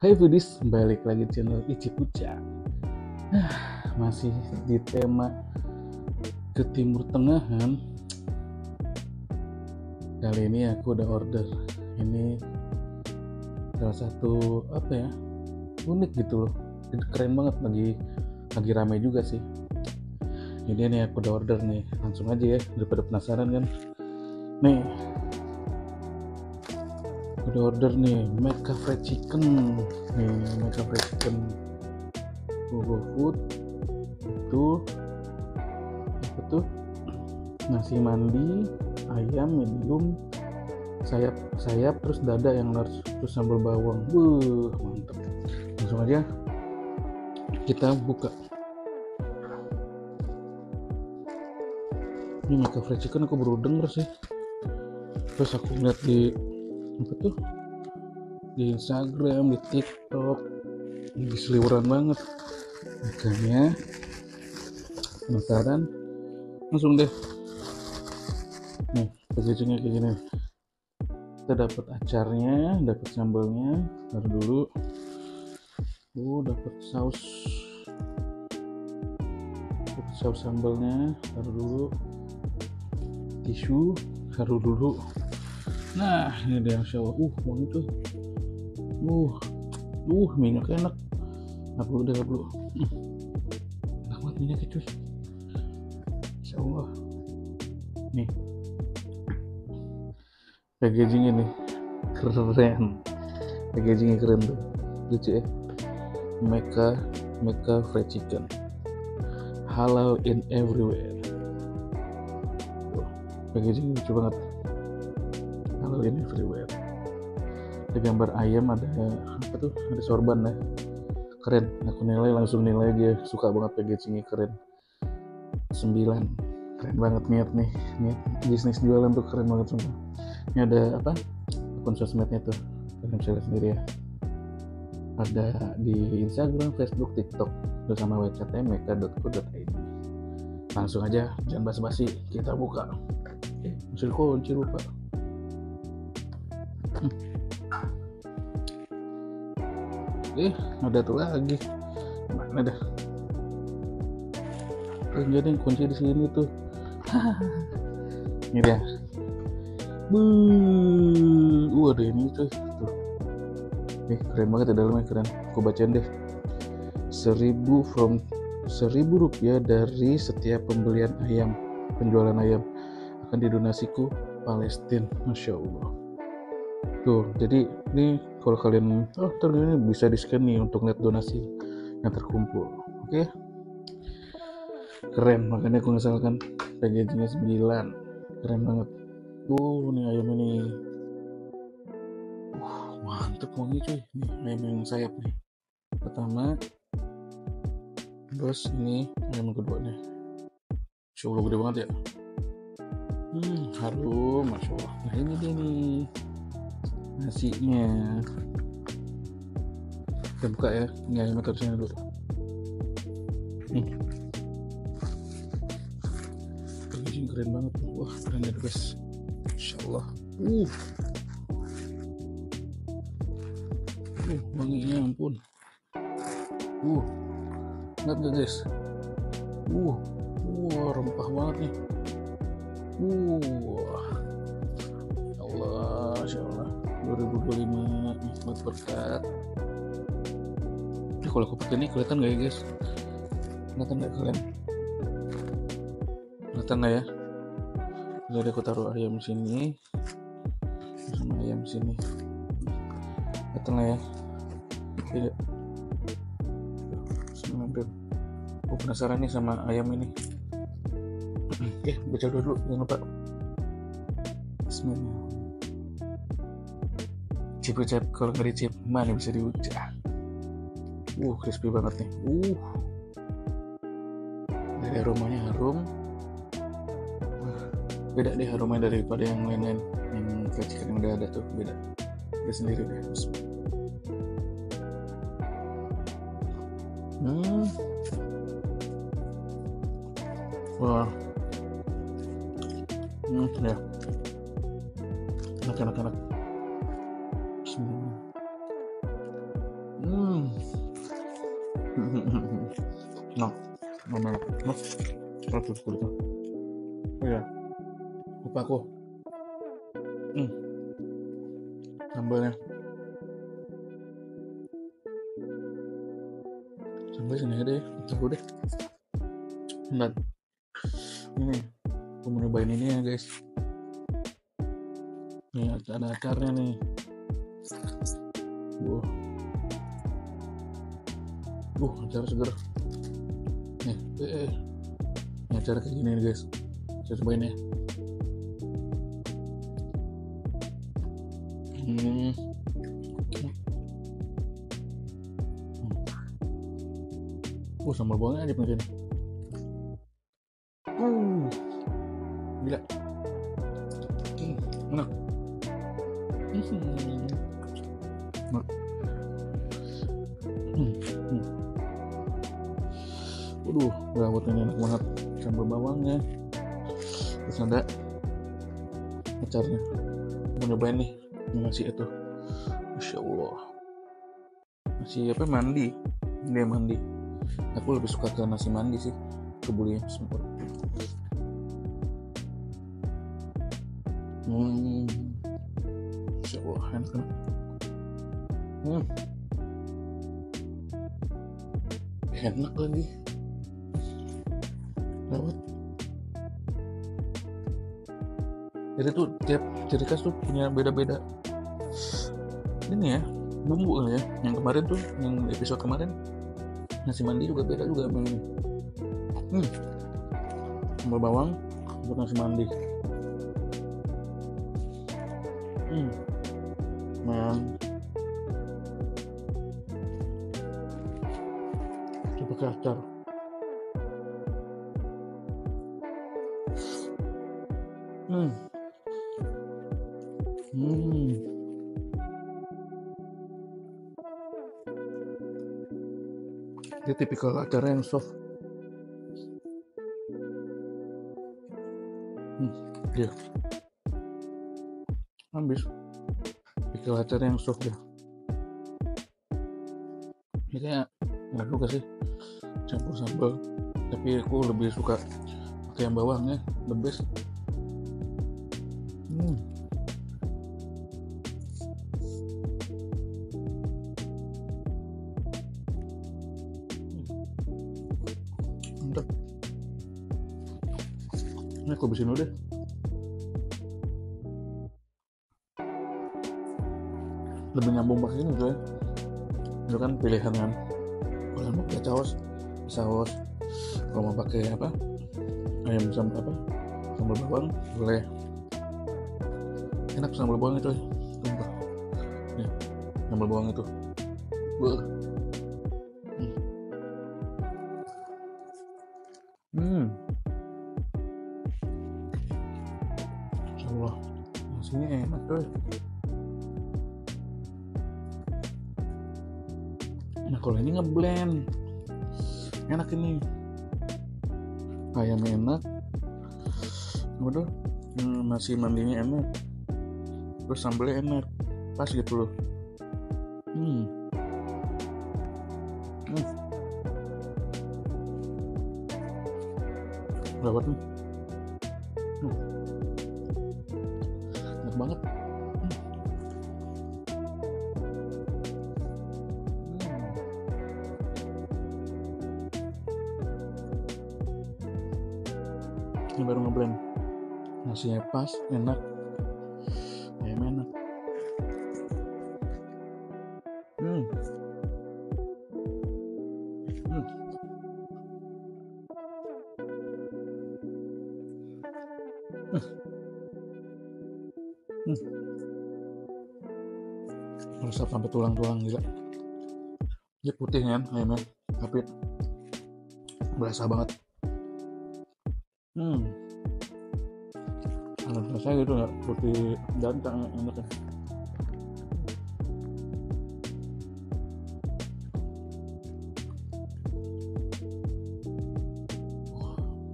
Hai foodies, balik lagi channel Ici Puca. Masih di tema ke Timur Tengahan. Kali ini aku udah order. Ini salah satu unik gitu loh. Keren banget, lagi rame juga sih. Ini nih aku udah order nih. Langsung aja ya, daripada penasaran kan. Nih, udah order nih Mecca Fried Chicken. Nih Mecca Fried Chicken GoFood. Itu apa tuh? Nasi mandi, ayam medium, sayap terus dada yang large, terus sambal bawang. Mantep. Langsung aja kita buka. Ini Mecca Fried Chicken aku baru denger sih. Terus aku lihat di di Instagram, di TikTok, di seliweran banget. Makanya penasaran, langsung deh. Nih packagingnya kayak gini. Kita dapat acarnya, dapat sambalnya. Taruh dulu. Dapat saus sambalnya. Taruh dulu. Tisu, taruh dulu. Nah, ini dia, Masya Allah. Wangi tuh. Minyak enak. Gak perlu. Enak banget minyaknya cuy. Masya Allah. Nih. Packagingnya nih. Keren. Packagingnya keren tuh. Lucu ya. Mecca Fried Chicken. Halal in everywhere. Packaging lucu banget. Halal in everywhere. Ada gambar ayam, ada ada sorban ya. Keren. Aku langsung nilai aja. Suka banget packagingnya, keren. 9. Keren banget niat bisnis jualan tuh keren banget sumpah. Ini ada akun sosmednya tuh, kalian bisa lihat sendiri ya. Ada di Instagram, Facebook, TikTok, bersama website mecca.co.id. Langsung aja, jangan basa-basi, kita buka. Masih kunci lupa. Ada tuh lagi. Mana dah? Jadi kunci di sini tuh. Ini dia. Ada ini tuh. Keren banget ya dalamnya, keren. Aku bacain deh. 1.000 rupiah dari setiap penjualan ayam akan didonasiku Palestina. Masya Allah. Tuh, jadi ini kalau kalian ini bisa di scan nih untuk lihat donasi yang terkumpul. Oke. Keren, makanya aku misalkan packagingnya 9. Keren banget. Nih ayam ini. Mantep wangi cuy. Nih ayam yang sayap nih. Pertama. Terus ini ayam kedua nih. Masya Allah, gede banget ya. Harum, Masya Allah. Nah ini dia nih nasinya. Kita buka ya. Ini ayamnya terusnya dulu. Packaging keren banget. Keren ya guys. Masya Allah. Wanginya ampun. Lihat gak guys? Rempah banget nih. Allah, Masya Allah. 2025 nikmat berkat. Kalau aku pakai ini kelihatan gak ya guys? Kelihatan gak kalian? Kelihatan gak ya? Jadi aku taruh ayam sini sama ayam sini. Kelihatan gak ya? Tidak. Aku penasaran nih sama ayam ini. Baca dulu, jangan lupa. Bismillah. Cip kalau nggak dicip mana bisa diucap. Crispy banget nih. Dari aromanya harum. Beda deh aromanya daripada yang lain-lain. Yang fried chicken yang udah ada tuh beda sendiri deh. Ya. Enak. Nah, mana? Nah, terus gitu. Oh ya, lupa aku. Sambalnya. Sambal sini deh, coba deh. Bentar. Ini, aku mau nyobain ini ya guys. Nih ada acarnya nih. Acar seger. Nih, ini acar kayak gini nih guys. Saya cobain ya. Sambal bawangnya aja begini. Gila. Enak. Gawatnya enak banget. Sambal bawangnya. Terus ada acarnya. Mau nyobain nih nasi itu. Masya Allah. Nasi apa mandi? Dia mandi. Aku lebih suka ke nasi mandi sih. Kebulinya sempat. Masya Allah, enak kan? Enak lagi. Lewat. Jadi tuh tiap ciri khas tuh punya beda-beda. Ini ya bumbu ya. Yang kemarin tuh, yang episode kemarin nasi mandi juga beda juga sama ini. Sambal bawang buat nasi mandi. Coba pakai acar. Dia tipikal acarnya yang soft. Dia habis tipikal acarnya yang soft ya. Ini kayak nggak suka sih campur sambal, tapi aku lebih suka pakai yang bawangnya, the best. Mantap. Ini aku habisin dulu deh. Lebih nyambung pakai ini tuh ya. Itu kan pilihan kan. Kalau mau pakai saus. Kalau mau pakai apa? Ayam sambal bawang boleh. Enak sambal bawang itu. Tumpah. Nih, sambal bawang itu. Insyaallah nasinya enak tuh. Nah kalau ini ngeblend, enak ini. Ayam enak, udah nasi mandinya enak, terus sambalnya enak, pas gitu loh. Lewat nih. Enak banget. Ini baru ngeblend. Nasinya pas, enak. Ayam enak. Meresap sampai tulang-tulang gila. Dia putih kan ayamnya, tapi berasa banget. Kalau rasanya gitu nggak putih jantan enak ya.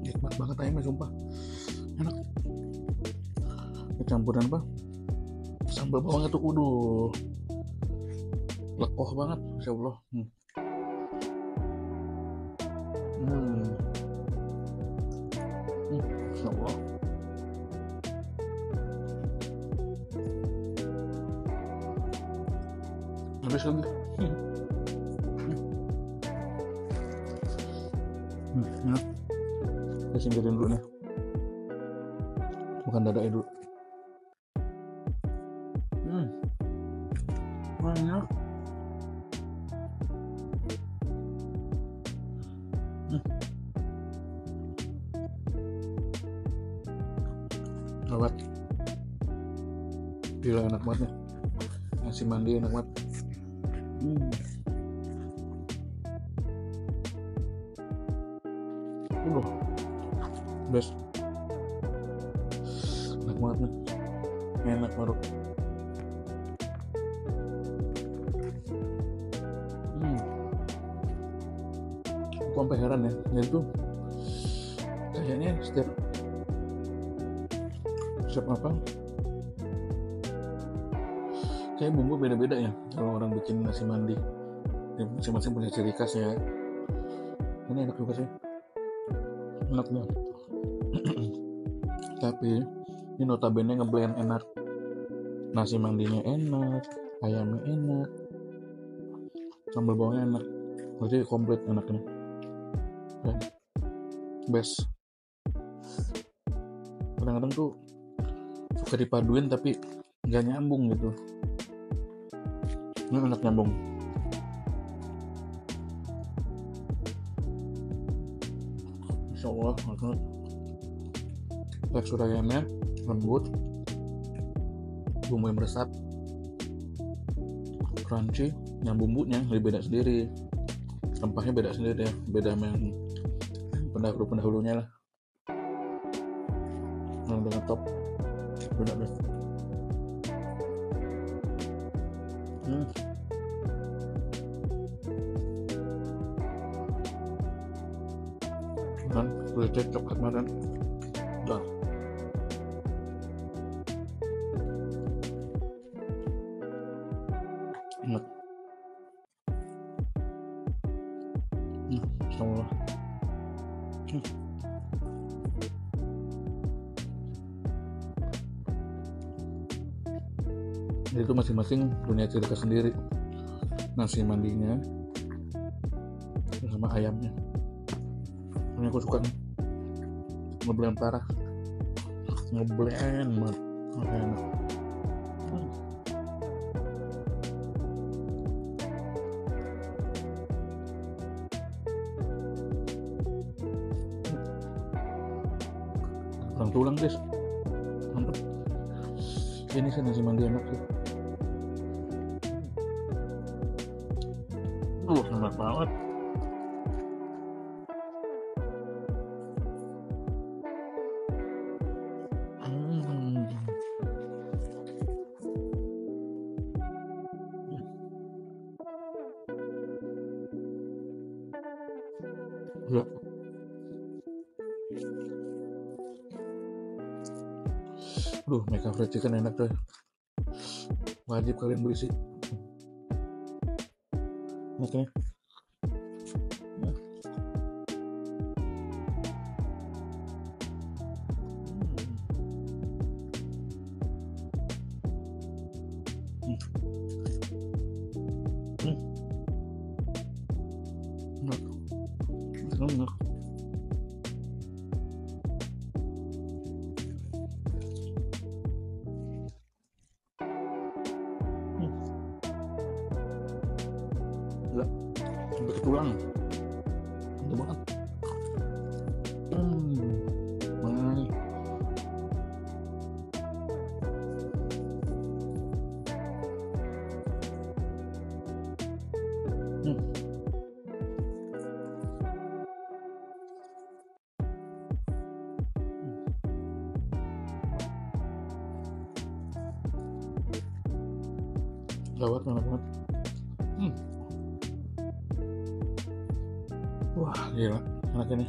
Nikmat banget ayamnya sumpah, enak. Campuran apa? Sambal bawang itu lekoh banget. Masya Allah. Masya Allah. Habis lagi. Enak. Kita singkirin dulu nih. Makan dadanya dulu. Banyak. Lewat. Gila enak banget nih. Nasi mandi enak banget. Best. Enak banget nih. Enak baru. Aku sampai heran ya. Jadi tuh kayaknya setiap apa kayak bumbu beda-beda ya kalau orang bikin nasi mandi. Masing-masing punya ciri khas ya. Ini enak juga sih, enaknya. Tapi ini notabene ngeblend enak, nasi mandinya enak, ayamnya enak, sambal bawangnya enak, berarti komplit enaknya. Best. Kadang-kadang tuh suka dipaduin tapi nggak nyambung gitu. Ini enak nyambung. Masya Allah, tekstur ayamnya lembut, bumbunya meresap, crunchy, yang bumbunya lebih beda sendiri, rempahnya beda sendiri ya, beda sama yang pendahulunya lah. Yang dengan top beda deh. Dan kulit coklat kemarin udah enak. Insyaallah. Jadi itu masing-masing punya ciri khas sendiri, nasi mandinya sama ayamnya. Ini aku suka nih, ngeblend parah, ngeblend banget, enak. Tulang guys, mantep. Ini sih nasi mandi enak sih. Enak banget. Ya. Mega fried chicken enak tuh. Wajib kalian beli sih. Oke. Enak. Gila, sampai ke tulang, mantap banget. Mana nih? Gawat, enak banget. Wah, gila, enak ini.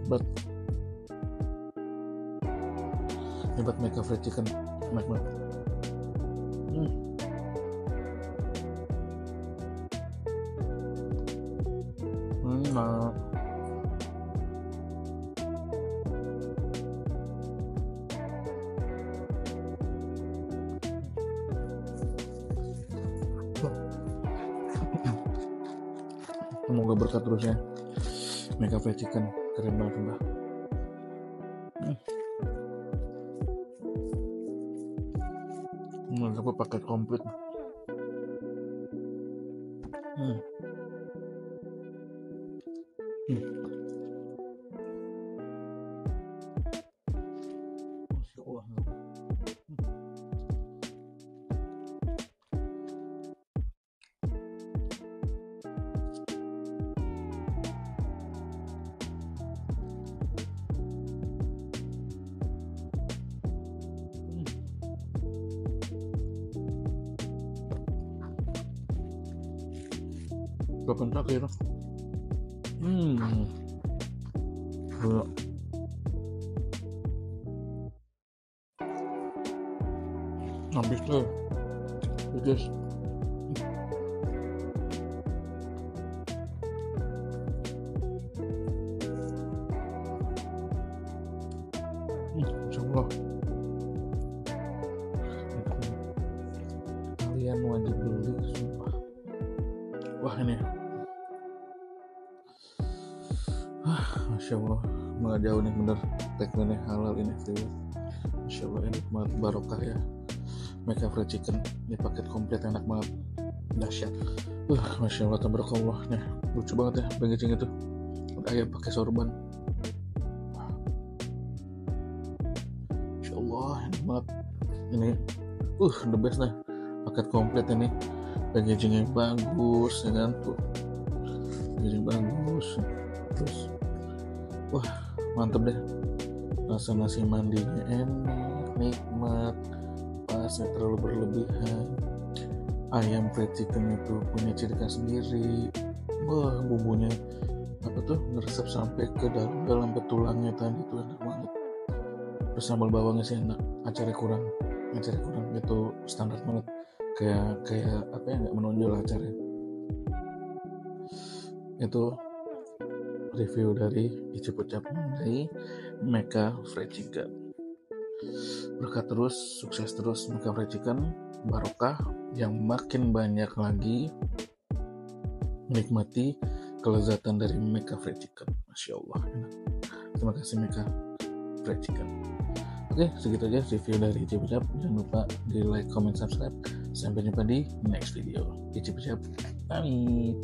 Bet. Hebat Mega Fried Chicken, enak banget. Nah. Semoga berkat terus ya Mega Fried Chicken, keren banget sumpah. Aku paket komplit. Masya Allah. Kapan terakhir? Gila. Habis tuh, guys. Masya Allah. Kalian wajib beli, sumpah. Wah ini. Masya Allah, nggak jauh nih bener tagline halal ini everywhere. Masya Allah, enak banget, barokah ya Mega Fried Chicken, ini paket komplit enak banget, dahsyat. Masya Allah, tabarakallah. Nih lucu banget ya packaging itu, ayam pakai sorban. Masya Allah, enak banget ini. The best nih paket komplit ini, packagingnya bagus ya kan, tuh packaging bagus. Terus mantep deh, rasa nasi mandinya enak, nikmat, pas gak terlalu berlebihan. Ayam fried chicken itu punya ciri khas sendiri. Bumbunya ngeresep sampai ke dalam tulangnya tadi, itu enak banget. Terus sambal bawangnya sih enak, acaranya kurang itu standar banget, kayak apa ya, nggak menonjol acaranya. Itu review dari Icip Ucap dari Mega Fried Chicken. Berkat terus, sukses terus Mega Fried Chicken, barokah yang makin banyak lagi menikmati kelezatan dari Mega Fried Chicken. Masya Allah, enak. Terima kasih Mega Fried Chicken. Oke, segitu aja review dari Icip Ucap. Jangan lupa di like, comment, subscribe. Sampai jumpa di next video. Icip Ucap pamit.